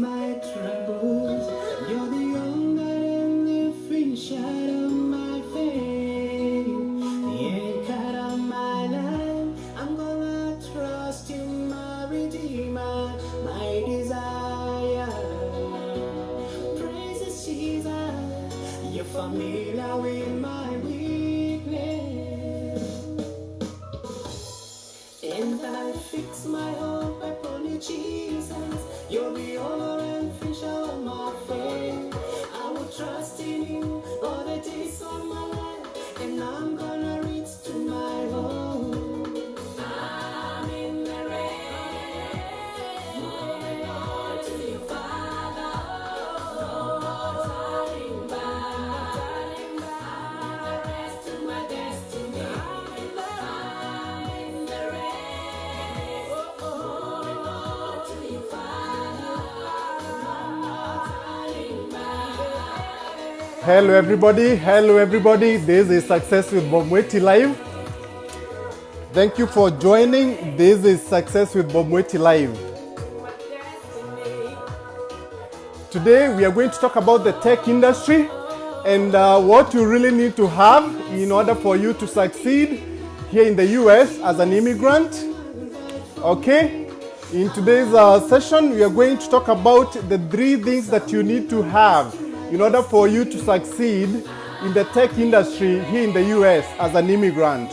my troubles. You're the only and the finish out of my faith. The anchor of my life. I'm gonna trust you, my Redeemer, my desire. Praise Jesus, you're familiar with my weakness. And I fix my hope upon you, Jesus. You're the owner and finisher of my faith. I will trust in you all the days of my life, and I'm gonna reach to my home. I'm in the rain, moving on to you, Father. No turning back. I'm the rest to my destiny. I'm in the rain, moving on to you, Father. No turning back. Hello everybody, this is Success with Bob Mweti Live. Thank you for joining. This is Success with Bob Mweti Live. Today we are going to talk about the tech industry and what you really need to have in order for you to succeed here in the US as an immigrant. Okay, in today's session we are going to talk about the 3 things that you need to have in order for you to succeed in the tech industry here in the US as an immigrant.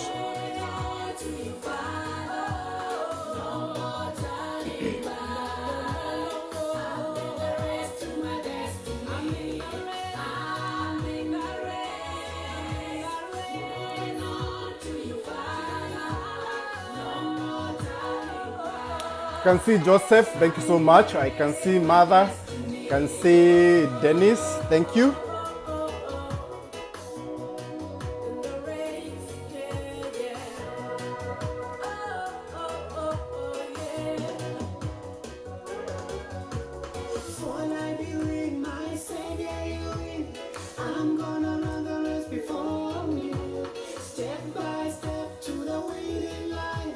I can see Joseph, thank you so much. I can see Mother, I can see Dennis, thank you. When I believe my Savior you win, I'm gonna run the race before you. Step by step to the winning line.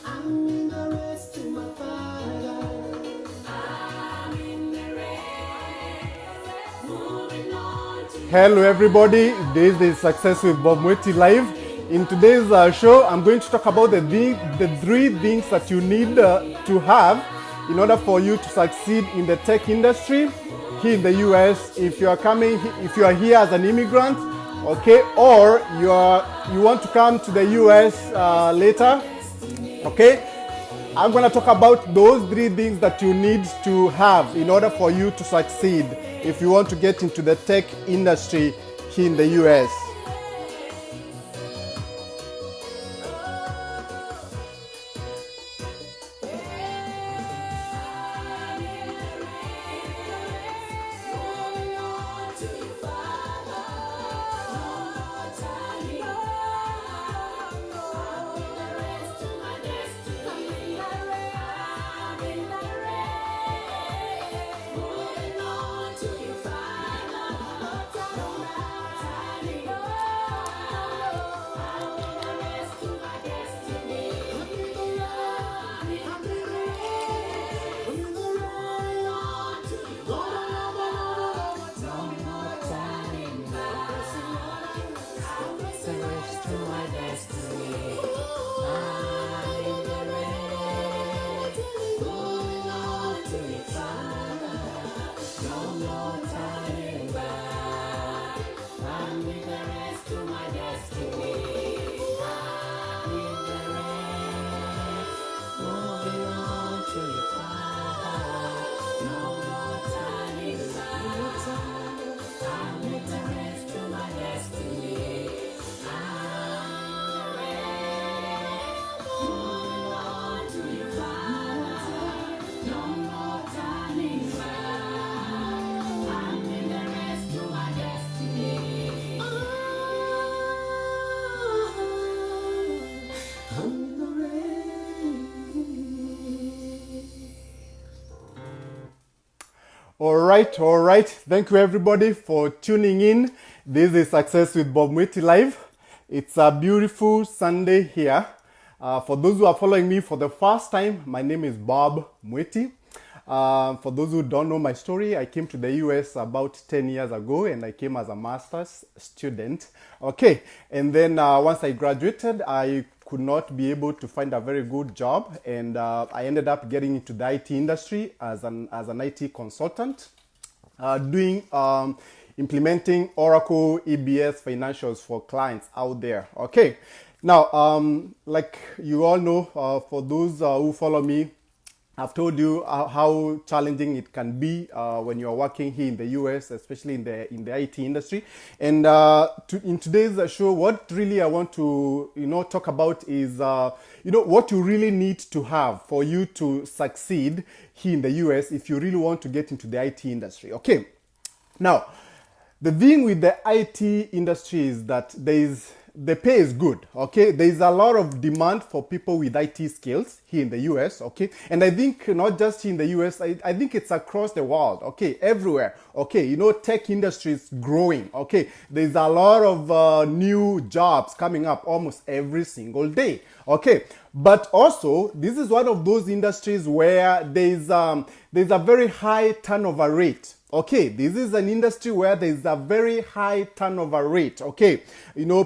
I'm in the race to my Father. I'm in the race, moving on to Hello everybody, this is Success with Bob Mweti Live. In today's show, I'm going to talk about the 3 things that you need to have in order for you to succeed in the tech industry here in the US. If you are here as an immigrant, okay, or you want to come to the US later, okay, I'm going to talk about those 3 things that you need to have in order for you to succeed if you want to get into the tech industry here in the US. All right. Thank you everybody for tuning in. This is Success with Bob Mweti Live. It's a beautiful Sunday here. For those who are following me for the first time, my name is Bob Mweti. For those who don't know my story, I came to the US about 10 years ago, and I came as a master's student. Okay, and then once I graduated, I could not be able to find a very good job, and I ended up getting into the IT industry as an IT consultant, doing implementing Oracle EBS financials for clients out there. Okay, now like you all know, for those who follow me, I've told you how challenging it can be when you're working here in the US, especially in the IT industry. And in today's show, what really I want to talk about is what you really need to have for you to succeed here in the US if you really want to get into the IT industry. Okay, now the thing with the IT industry is that the pay is good, okay? There is a lot of demand for people with IT skills here in the US, okay? And I think not just here in the US, I think it's across the world, okay? Everywhere, okay? Tech industry is growing, okay? There's a lot of new jobs coming up almost every single day, okay? But also, this is one of those industries where there's a very high turnover rate. Okay, this is an industry where there's a very high turnover rate. Okay,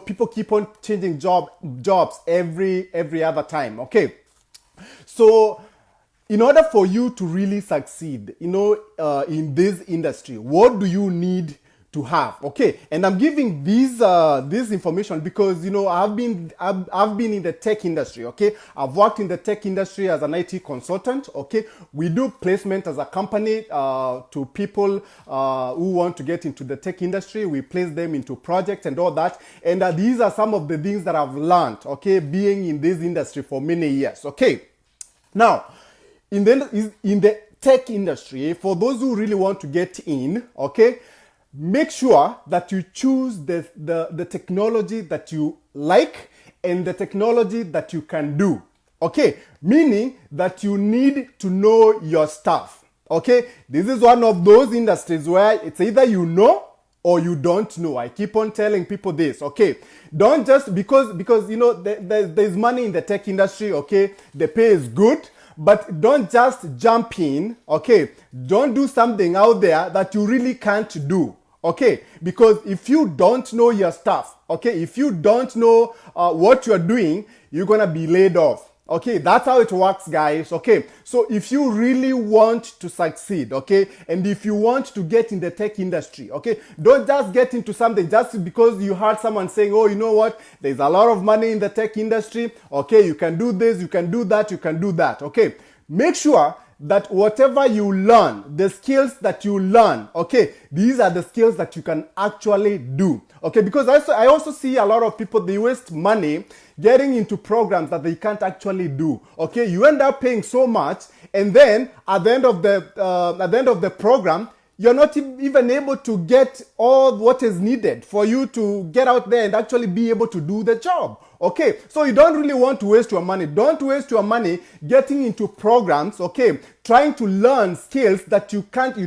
people keep on changing jobs every other time. Okay, so in order for you to really succeed, in this industry, what do you need to have? Okay, and I'm giving this information because I've been in the tech industry. Okay, I've worked in the tech industry as an IT consultant. Okay, we do placement as a company to people who want to get into the tech industry. We place them into projects and all that, and these are some of the things that I've learned, okay, being in this industry for many years. Okay, now in the tech industry, for those who really want to get in, okay, make sure that you choose the technology that you like and the technology that you can do. Okay, meaning that you need to know your stuff. Okay, this is one of those industries where it's either you know or you don't know. I keep on telling people this. Okay, don't just because there's money in the tech industry. Okay, the pay is good. But don't just jump in, okay? Don't do something out there that you really can't do, okay? Because if you don't know your stuff, okay, if you don't know what you're doing, you're gonna be laid off. Okay, that's how it works, guys. Okay, so if you really want to succeed, okay, and if you want to get in the tech industry, okay, don't just get into something just because you heard someone saying, oh, you know what, there's a lot of money in the tech industry, okay, you can do this, you can do that, you can do that, okay. Make sure that whatever you learn, the skills that you learn, okay, these are the skills that you can actually do, okay, because I also see a lot of people, they waste money getting into programs that they can't actually do, okay, you end up paying so much, and then at the end of the program, you're not even able to get all what is needed for you to get out there and actually be able to do the job. Okay, so you don't really want to waste your money. Don't waste your money getting into programs, okay, trying to learn skills that you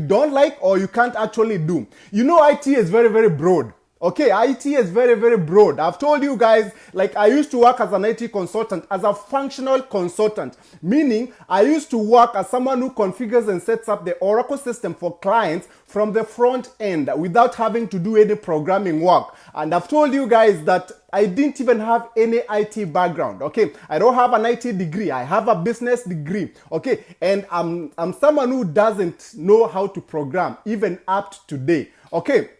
don't like or you can't actually do. IT is very, very broad. Okay, IT is very, very broad. I've told you guys, like I used to work as an IT consultant, as a functional consultant, meaning I used to work as someone who configures and sets up the Oracle system for clients from the front end without having to do any programming work. And I've told you guys that I didn't even have any IT background, okay? I don't have an IT degree. I have a business degree, okay? And I'm someone who doesn't know how to program, even up to today, okay?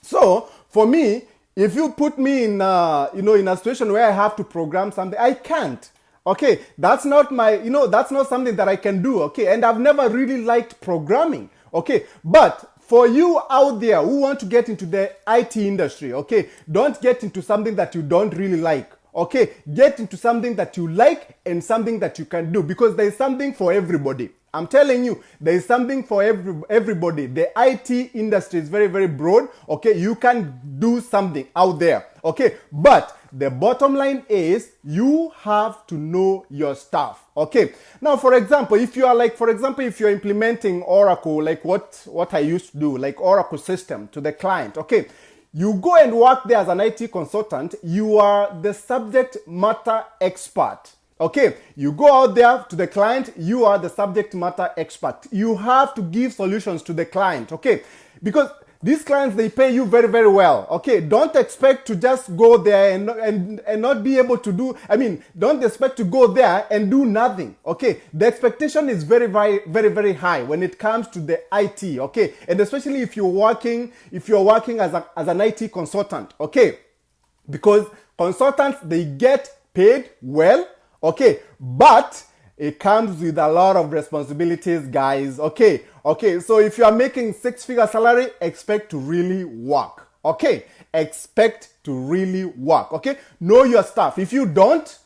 So, for me, if you put me in in a situation where I have to program something, I can't. Okay, that's not that's not something that I can do. Okay, and I've never really liked programming. Okay, but for you out there who want to get into the IT industry, okay, don't get into something that you don't really like. Okay, get into something that you like and something that you can do, because there is something for everybody. I'm telling you, there is something for everybody. The IT industry is very, very broad. Okay, you can do something out there. Okay, but the bottom line is you have to know your stuff. Okay, now for example, if you're implementing Oracle, like what I used to do, like Oracle system to the client, okay, you go and work there as an IT consultant, you are the subject matter expert. Okay, you go out there to the client, you are the subject matter expert. You have to give solutions to the client, okay? Because these clients, they pay you very, very well, okay? Don't expect to just go there and not be able to do, don't expect to go there and do nothing, okay? The expectation is very, very, very, very high when it comes to the IT, okay? And especially if you're working as an IT consultant, okay? Because consultants, they get paid well, okay, but it comes with a lot of responsibilities, guys, okay? So if you are making 6-figure salary, expect to really work, okay? Expect to really work, okay? Know your stuff. If you don't,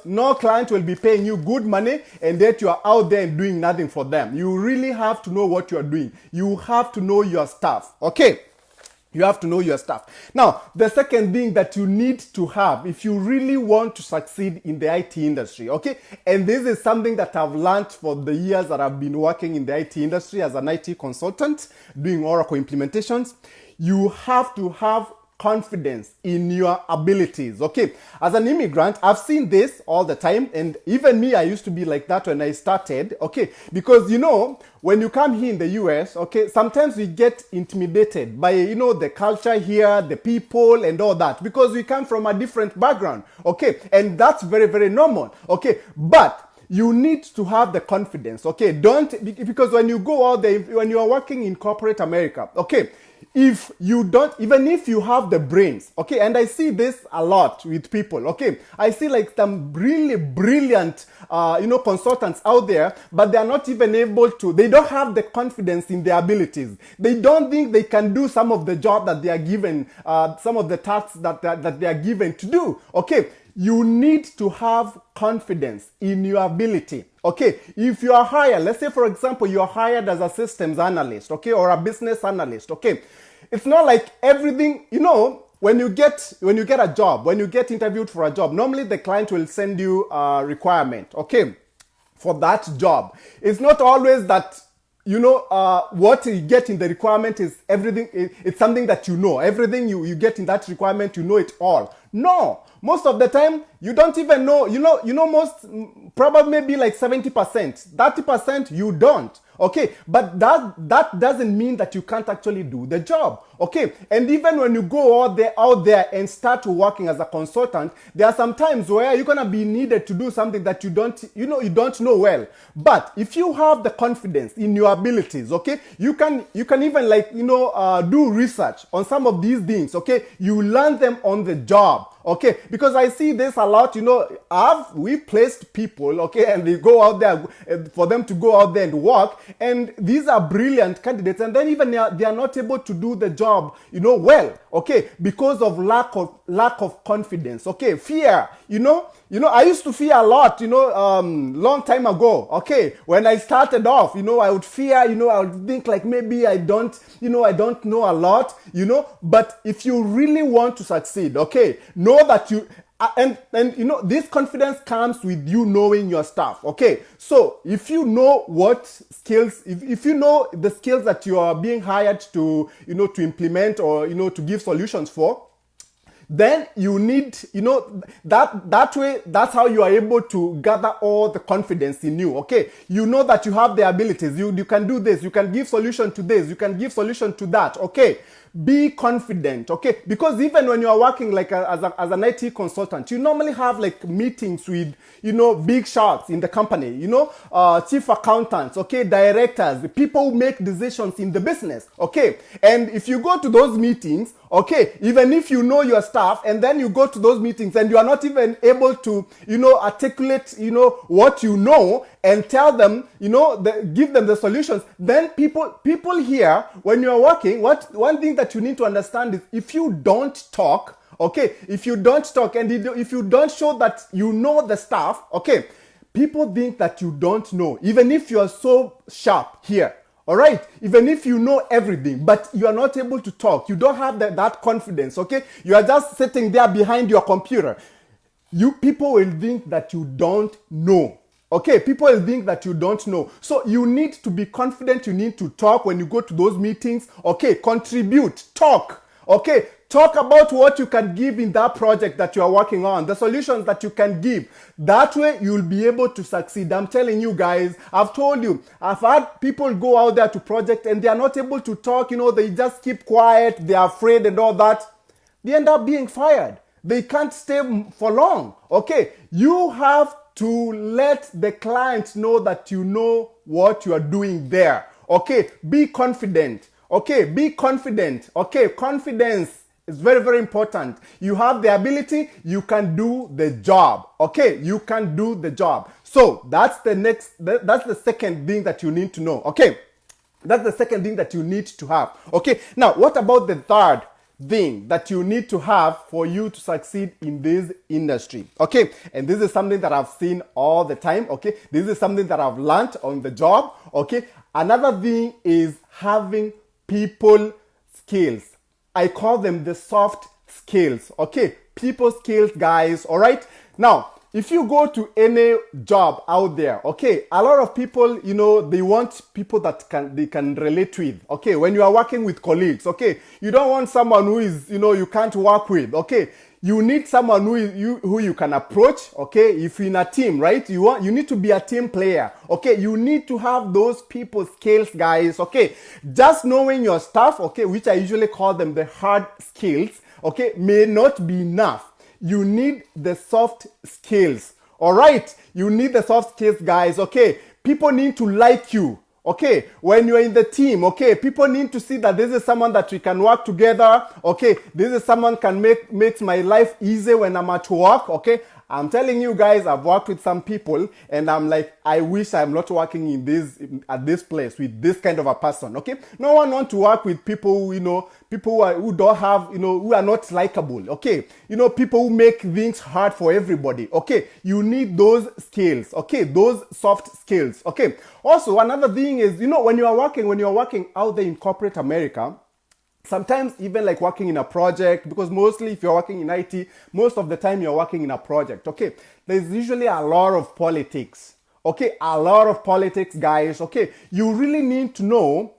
no client will be paying you good money and yet you are out there and doing nothing for them. You really have to know what you are doing. You have to know your stuff, okay? You have to know your stuff. Now, the second thing that you need to have if you really want to succeed in the IT industry, okay? And this is something that I've learned for the years that I've been working in the IT industry as an IT consultant, doing Oracle implementations. You have to have confidence in your abilities, okay? As an immigrant, I've seen this all the time, and even me, I used to be like that when I started, okay? Because, when you come here in the US, okay, sometimes we get intimidated by, the culture here, the people, and all that, because we come from a different background, okay? And that's very, very normal, okay? But you need to have the confidence, okay? Because when you go out there, when you are working in corporate America, okay, if you don't, even if you have the brains, okay, and I see this a lot with people, okay, I see like some really brilliant, consultants out there, but they are not even able to, they don't have the confidence in their abilities. They don't think they can do some of the job that they are given, some of the tasks that they are given to do, okay. You need to have confidence in your ability. Okay, if you are hired, let's say for example, you are hired as a systems analyst, okay, or a business analyst, okay. It's not like everything, when you get a job, when you get interviewed for a job, normally the client will send you a requirement, okay, for that job. It's not always that what you get in the requirement is everything. It's something that everything you get in that requirement, it all. No, most of the time you don't even know. Most probably maybe like 70%, 30% you don't. Okay, but that doesn't mean that you can't actually do the job. Okay, and even when you go out there and start working as a consultant, there are some times where you're gonna be needed to do something that you don't know well. But if you have the confidence in your abilities, okay, you can even do research on some of these things. Okay, you learn them on the job. Okay, because I see this a lot, we placed people, okay, and they go out there for them to go out there and work, and these are brilliant candidates, and then even they are not able to do the job, well, okay, because of lack of confidence, okay, fear, I used to fear a lot, long time ago, okay, when I started off, I would fear, I would think like maybe I don't know a lot, but if you really want to succeed, okay, know that you, and this confidence comes with you knowing your stuff, okay? So if you know what skills, if you know the skills that you are being hired to, to implement or, to give solutions for, then you need, that way, that's how you are able to gather all the confidence in you, okay? You know that you have the abilities, you can do this, you can give solution to this, you can give solution to that, okay? Be confident, okay? Because even when you are working like as an IT consultant, you normally have like meetings with, big shots in the company, chief accountants, okay, directors, people who make decisions in the business, okay? And if you go to those meetings, okay, even if you know your stuff and then you go to those meetings and you are not even able to, articulate, what you know and tell them, give them the solutions, then people here, when you're working, one thing that you need to understand is if you don't talk, okay, if you don't talk and if you don't show that you know the stuff, okay, people think that you don't know, even if you are so sharp here. All right, even if you know everything, but you are not able to talk, you don't have that confidence, okay? You are just sitting there behind your computer. People will think that you don't know. Okay, people will think that you don't know. So you need to be confident, you need to talk when you go to those meetings. Okay, contribute, talk. Okay, Talk about what you can give in that project that you are working on, the solutions that you can give. That way you'll be able to succeed. I'm telling you guys, I've told you, I've had people go out there to project and they are not able to talk, they just keep quiet, they are afraid and all that. They end up being fired. They can't stay for long. Okay, you have to let the client know that you know what you are doing there. Okay, be confident. Okay, be confident. Okay, confidence is very, very important. You have the ability, you can do the job. Okay, you can do the job. So that's the second thing that you need to know. Okay, that's the second thing that you need to have. Okay, now what about the third thing that you need to have for you to succeed in this industry? Okay, and this is something that I've seen all the time. Okay, this is something that I've learned on the job. Okay, another thing is having people skills. I call them the soft skills. Okay, people skills, guys. All right, now if you go to any job out there, okay, a lot of people, they want people that they can relate with. Okay, when you are working with colleagues, okay, you don't want someone who is, you can't work with. Okay, you need someone who you can approach. Okay, if you're in a team, right, you need to be a team player. Okay, you need to have those people skills, guys. Okay, just knowing your stuff, okay, which I usually call them the hard skills, okay, may not be enough. You need the soft skills. All right, you need the soft skills, guys. Okay, people need to like you. Okay, when you're in the team, okay, people need to see that this is someone that we can work together. Okay, this is someone can makes my life easy when I'm at work. Okay, I'm telling you guys, I've worked with some people and I'm like, I wish I'm not working at this place with this kind of a person. Okay, no one wants to work with people, who don't have, who are not likable. Okay, people who make things hard for everybody. Okay, you need those skills. Okay, those soft skills. Okay, also another thing is, when you're working out there in corporate America, sometimes even like working in a project, because mostly if you're working in IT, most of the time you're working in a project. Okay, there's usually a lot of politics. Okay, a lot of politics, guys. Okay, you really need to know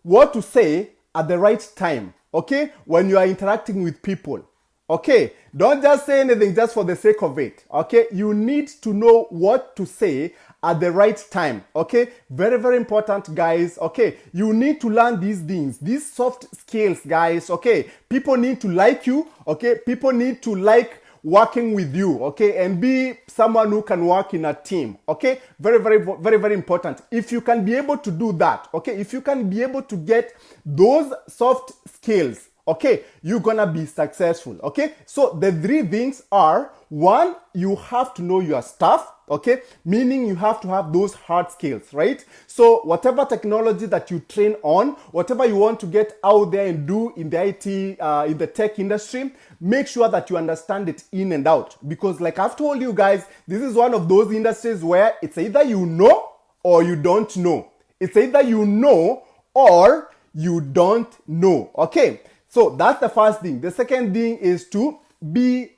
what to say at the right time. Okay, when you are interacting with people. Okay, don't just say anything just for the sake of it. Okay, you need to know what to say at the right time. Okay, very, very important, guys. Okay, you need to learn these things, these soft skills, guys. Okay, people need to like you. Okay, people need to like working with you. Okay, and be someone who can work in a team. Okay, very, very, very, very important. If you can be able to do that, okay, if you can be able to get those soft skills, okay, you're gonna be successful. Okay, so the three things are: one, you have to know your stuff. Okay, meaning you have to have those hard skills, right? So whatever technology that you train on, whatever you want to get out there and do in the IT, in the tech industry, make sure that you understand it in and out. Because like I've told you guys, this is one of those industries where it's either you know or you don't know. It's either you know or you don't know. Okay, so that's the first thing. The second thing is to be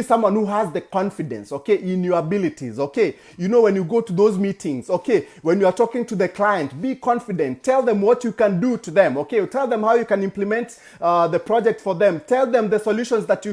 someone who has the confidence, okay, in your abilities. Okay, when you go to those meetings, okay, when you are talking to the client, be confident. Tell them what you can do to them. Okay, tell them how you can implement the project for them. Tell them the solutions that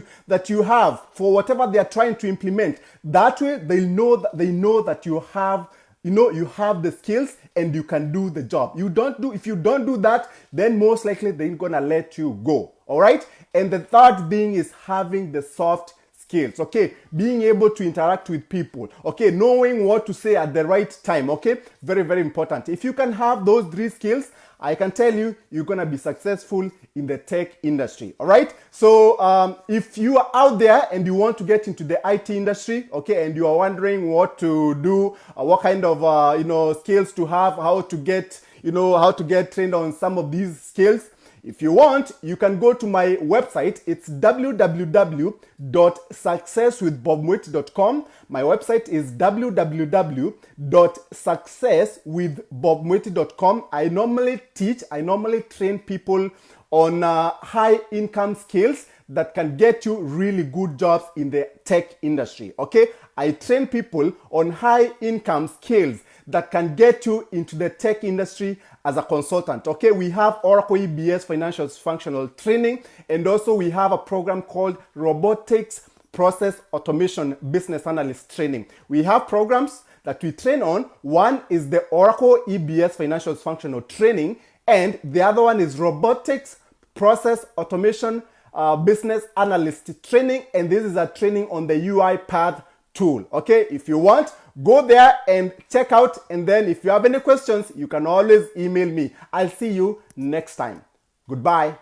you have for whatever they are trying to implement. That way they know that you have you have the skills and you can do the job. If you don't do that, then most likely they're gonna let you go. All right, and the third thing is having the soft skills. Okay, being able to interact with people. Okay, knowing what to say at the right time. Okay, very, very important. If you can have those three skills, I can tell you, you're gonna be successful in the tech industry. All right, so if you are out there and you want to get into the IT industry, okay, and you are wondering what to do, what kind of skills to have, how to get trained on some of these skills. If you want, you can go to my website. It's www.successwithbobmweti.com. My website is www.successwithbobmweti.com. I normally train people on high income skills that can get you really good jobs in the tech industry. Okay, I train people on high income skills that can get you into the tech industry as a consultant. Okay, we have Oracle EBS Financial Functional Training, and also we have a program called Robotics Process Automation Business Analyst Training. We have programs that we train on. One is the Oracle EBS Financial Functional Training, and the other one is Robotics Process Automation Business Analyst Training, and this is a training on the UiPath tool. Okay, if you want, go there and check out, and then if you have any questions, you can always email me. I'll see you next time. Goodbye.